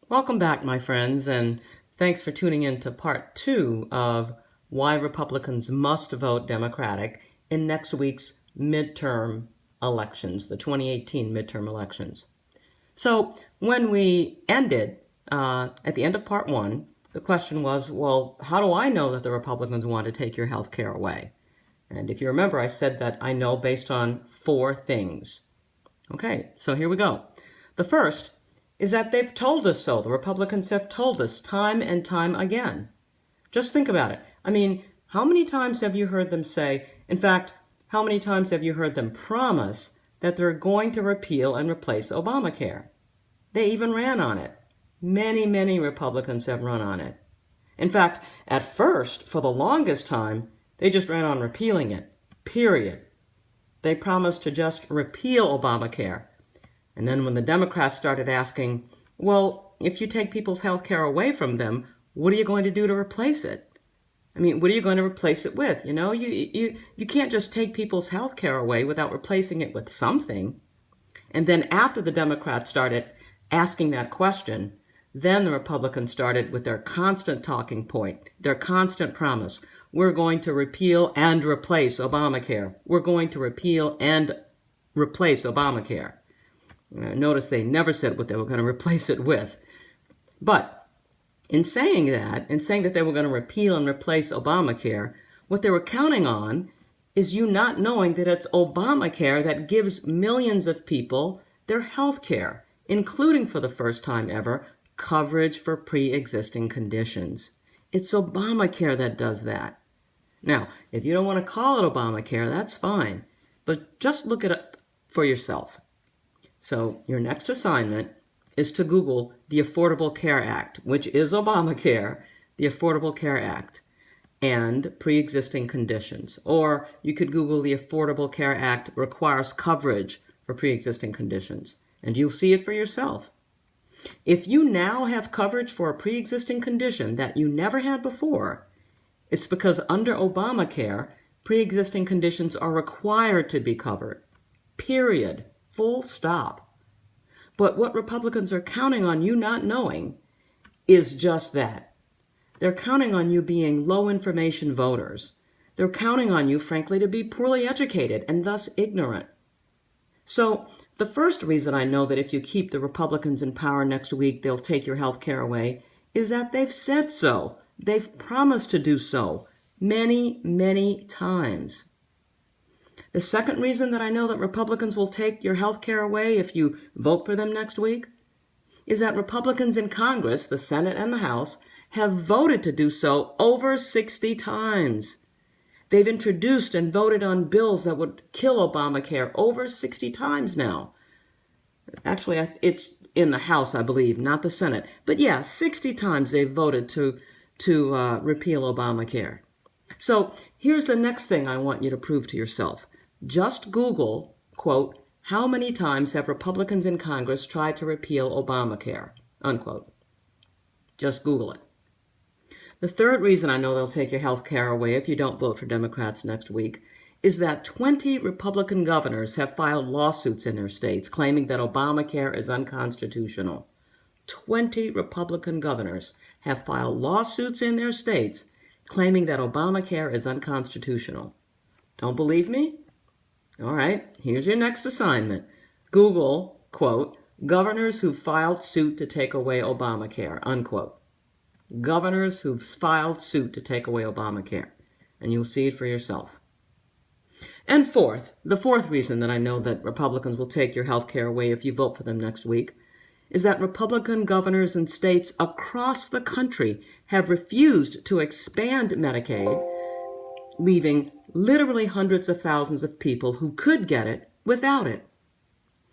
Welcome back, my friends, and thanks for tuning in to part 2 of why Republicans must vote Democratic in next week's midterm elections, the 2018 midterm elections. So when we ended, at the end of part 1, the question was, well, how do I know that the Republicans want to take your health care away? And if you remember, I said that I know based on 4 things. Okay, so here we go. The first is that they've told us so. The Republicans have told us time and time again. Just think about it. I mean, how many times have you heard them say, in fact, how many times have you heard them promise that they're going to repeal and replace Obamacare? They even ran on it. Many, many Republicans have run on it. In fact, at first, for the longest time, they just ran on repealing it, period. They promised to just repeal Obamacare. And then when the Democrats started asking, well, if you take people's health care away from them, what are you going to do to replace it? I mean, what are you going to replace it with? You know, you can't just take people's health care away without replacing it with something. And then after the Democrats started asking that question, then the Republicans started with their constant talking point, their constant promise. We're going to repeal and replace Obamacare. We're going to repeal and replace Obamacare. Notice they never said what they were going to replace it with. But in saying that they were going to repeal and replace Obamacare, what they were counting on is you not knowing that it's Obamacare that gives millions of people their health care, including for the first time ever, coverage for pre-existing conditions. It's Obamacare that does that. Now, if you don't want to call it Obamacare, that's fine, but just look it up for yourself. So your next assignment is to Google the Affordable Care Act, which is Obamacare, the Affordable Care Act, and pre-existing conditions. Or you could Google the Affordable Care Act requires coverage for pre-existing conditions, and you'll see it for yourself. If you now have coverage for a pre-existing condition that you never had before, it's because under Obamacare, pre-existing conditions are required to be covered. Period. Full stop. But what Republicans are counting on you not knowing is just that. They're counting on you being low information voters. They're counting on you, frankly, to be poorly educated and thus ignorant. So the first reason I know that if you keep the Republicans in power next week, they'll take your health care away is that they've said so. They've promised to do so many, many times. The second reason that I know that Republicans will take your health care away if you vote for them next week is that Republicans in Congress, the Senate and the House, have voted to do so over 60 times. They've introduced and voted on bills that would kill Obamacare over 60 times now. Actually, it's in the House, I believe, not the Senate. But yeah, 60 times they've voted to repeal Obamacare. So here's the next thing I want you to prove to yourself. Just Google, quote, how many times have Republicans in Congress tried to repeal Obamacare, unquote. Just Google it. The third reason I know they'll take your health care away if you don't vote for Democrats next week is that 20 Republican governors have filed lawsuits in their states claiming that Obamacare is unconstitutional. 20 Republican governors have filed lawsuits in their states claiming that Obamacare is unconstitutional. Don't believe me? All right, here's your next assignment. Google, quote, governors who filed suit to take away Obamacare, unquote. Governors who've filed suit to take away Obamacare, and you'll see it for yourself. And the fourth reason that I know that Republicans will take your health care away if you vote for them next week is that Republican governors in states across the country have refused to expand Medicaid, leaving literally hundreds of thousands of people who could get it without it.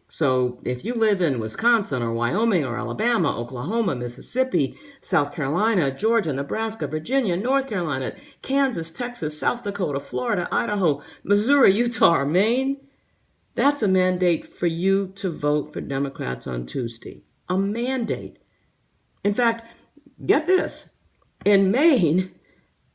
So if you live in Wisconsin or Wyoming or Alabama, Oklahoma, Mississippi, South Carolina, Georgia, Nebraska, Virginia, North Carolina, Kansas, Texas, South Dakota, Florida, Idaho, Missouri, Utah, or Maine, that's a mandate for you to vote for Democrats on Tuesday. A mandate. In fact, get this. In Maine,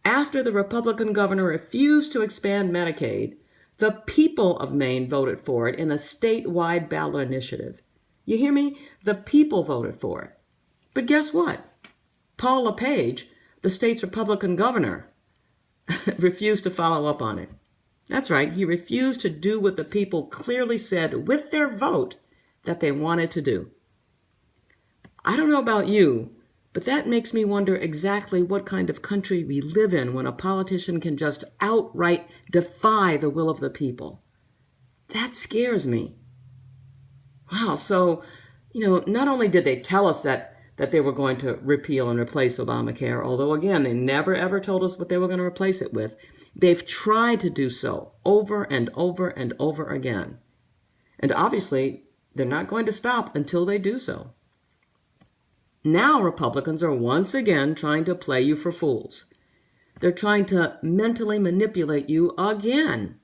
after the Republican governor refused to expand Medicaid, the people of Maine voted for it in a statewide ballot initiative. You hear me? The people voted for it. But guess what? Paul LePage, the state's Republican governor, refused to follow up on it. That's right, he refused to do what the people clearly said with their vote that they wanted to do. I don't know about you, but that makes me wonder exactly what kind of country we live in when a politician can just outright defy the will of the people. That scares me. Wow, so, not only did they tell us that they were going to repeal and replace Obamacare, although again, they never ever told us what they were going to replace it with. They've tried to do so over and over and over again. And obviously, they're not going to stop until they do so. Now Republicans are once again trying to play you for fools. They're trying to mentally manipulate you again.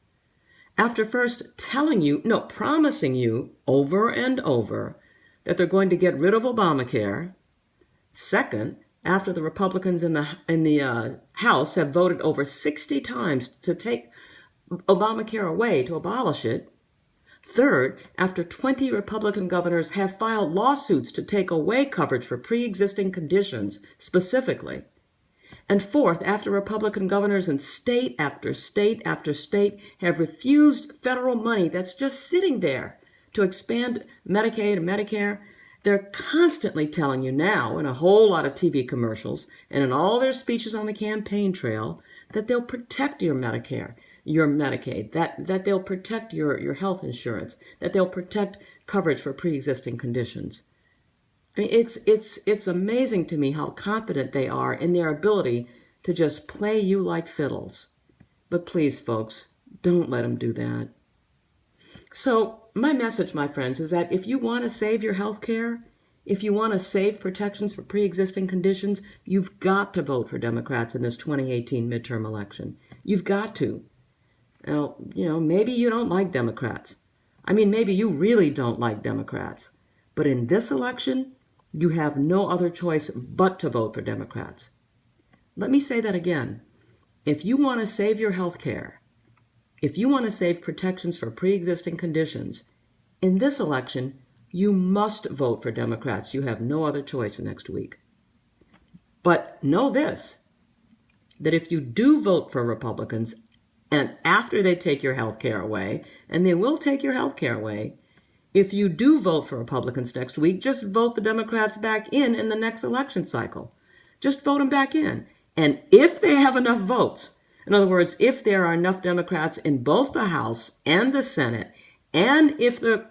After first promising you over and over that they're going to get rid of Obamacare. Second, after the Republicans in the House have voted over 60 times to take Obamacare away, to abolish it. Third, after 20 Republican governors have filed lawsuits to take away coverage for pre-existing conditions specifically. And fourth, after Republican governors in state after state after state have refused federal money that's just sitting there to expand Medicaid and Medicare, they're constantly telling you now in a whole lot of TV commercials and in all their speeches on the campaign trail that they'll protect your Medicare, your Medicaid, that they'll protect your health insurance, that they'll protect coverage for pre-existing conditions. I mean, it's amazing to me how confident they are in their ability to just play you like fiddles. But please, folks, don't let them do that. So my message, my friends, is that if you want to save your health care, if you want to save protections for pre-existing conditions, you've got to vote for Democrats in this 2018 midterm election. You've got to. Now, maybe you don't like Democrats. I mean, maybe you really don't like Democrats. But in this election, you have no other choice but to vote for Democrats. Let me say that again. If you want to save your health care, if you want to save protections for pre-existing conditions, in this election, you must vote for Democrats. You have no other choice next week. But know this, that if you do vote for Republicans, and after they take your health care away, and they will take your health care away, if you do vote for Republicans next week, just vote the Democrats back in the next election cycle. Just vote them back in. And if they have enough votes, in other words, if there are enough Democrats in both the House and the Senate, and if the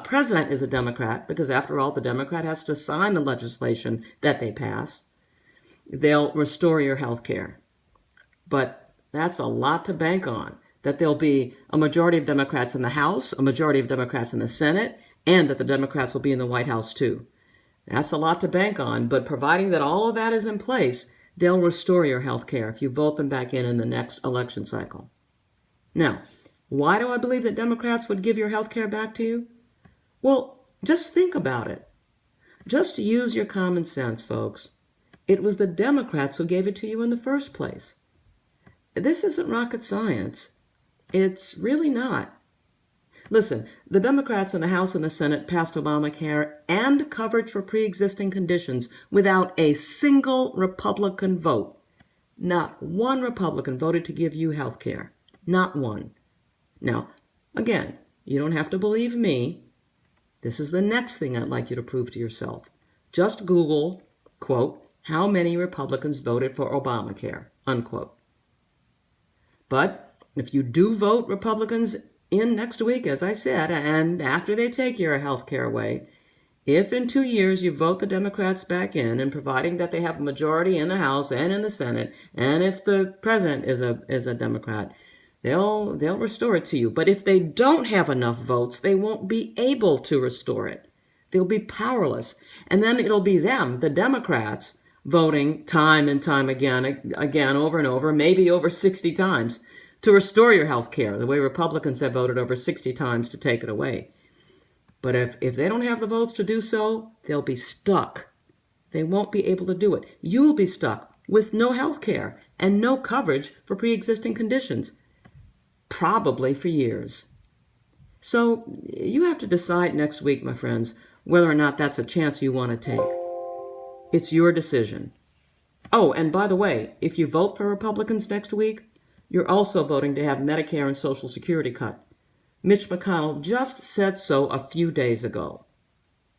president is a Democrat, because after all, the Democrat has to sign the legislation that they pass, they'll restore your health care. But that's a lot to bank on, that there'll be a majority of Democrats in the House, a majority of Democrats in the Senate, and that the Democrats will be in the White House too. That's a lot to bank on, but providing that all of that is in place, they'll restore your health care if you vote them back in the next election cycle. Now, why do I believe that Democrats would give your health care back to you? Well, just think about it. Just use your common sense, folks. It was the Democrats who gave it to you in the first place. This isn't rocket science. It's really not. Listen, the Democrats in the House and the Senate passed Obamacare and coverage for pre-existing conditions without a single Republican vote. Not one Republican voted to give you health care. Not one. Now, again, you don't have to believe me. This is the next thing I'd like you to prove to yourself. Just Google, quote, how many Republicans voted for Obamacare, unquote. But if you do vote Republicans in next week, as I said, and after they take your health care away, if in 2 years you vote the Democrats back in, and providing that they have a majority in the House and in the Senate, and if the president is a Democrat, they'll restore it to you. But if they don't have enough votes, they won't be able to restore it. They'll be powerless. And then it'll be them, the Democrats, voting time and time again, over and over, maybe over 60 times, to restore your health care, the way Republicans have voted over 60 times to take it away. But if they don't have the votes to do so, they'll be stuck. They won't be able to do it. You'll be stuck with no health care and no coverage for pre-existing conditions, probably for years. So you have to decide next week, my friends, whether or not that's a chance you want to take. It's your decision. Oh, and by the way, if you vote for Republicans next week, you're also voting to have Medicare and Social Security cut. Mitch McConnell just said so a few days ago.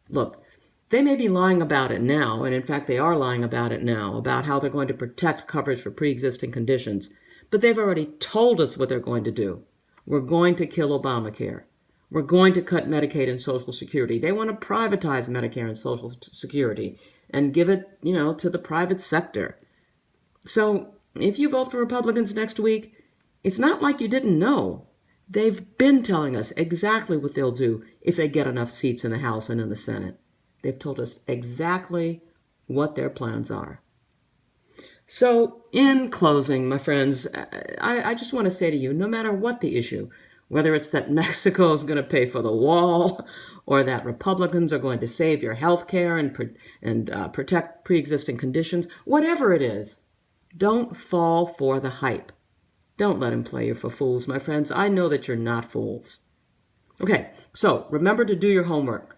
Look, they may be lying about it now, and in fact they are lying about it now, about how they're going to protect coverage for pre-existing conditions, but they've already told us what they're going to do. We're going to kill Obamacare. We're going to cut Medicaid and Social Security. They want to privatize Medicare and Social Security and give it, to the private sector. So if you vote for Republicans next week, it's not like you didn't know. They've been telling us exactly what they'll do if they get enough seats in the House and in the Senate. They've told us exactly what their plans are. So, in closing, my friends, I just want to say to you, no matter what the issue, whether it's that Mexico is going to pay for the wall, or that Republicans are going to save your health care and protect pre-existing conditions, whatever it is, don't fall for the hype. Don't let him play you for fools, my friends. I know that you're not fools. Okay, so remember to do your homework.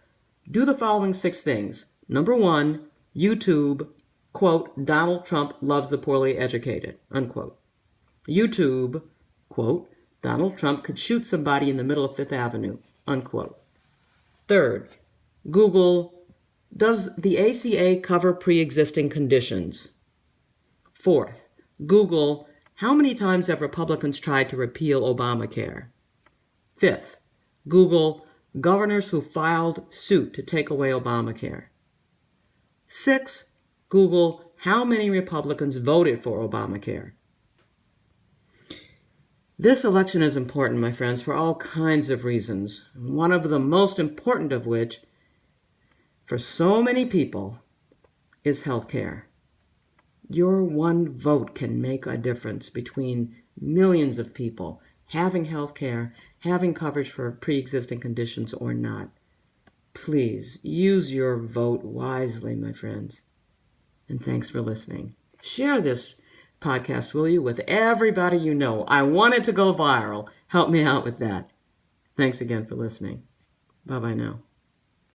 Do the following 6 things. Number 1, YouTube, quote, Donald Trump loves the poorly educated, unquote. YouTube, quote, Donald Trump could shoot somebody in the middle of Fifth Avenue, unquote. Third, Google, does the ACA cover pre-existing conditions? Fourth, Google, how many times have Republicans tried to repeal Obamacare? Fifth, Google, governors who filed suit to take away Obamacare. 6, Google, how many Republicans voted for Obamacare? This election is important, my friends, for all kinds of reasons. One of the most important of which, for so many people, is health care. Your one vote can make a difference between millions of people having health care, having coverage for pre-existing conditions or not. Please use your vote wisely, my friends. And thanks for listening. Share this podcast, will you, with everybody you know. I want it to go viral. Help me out with that. Thanks again for listening. Bye-bye now.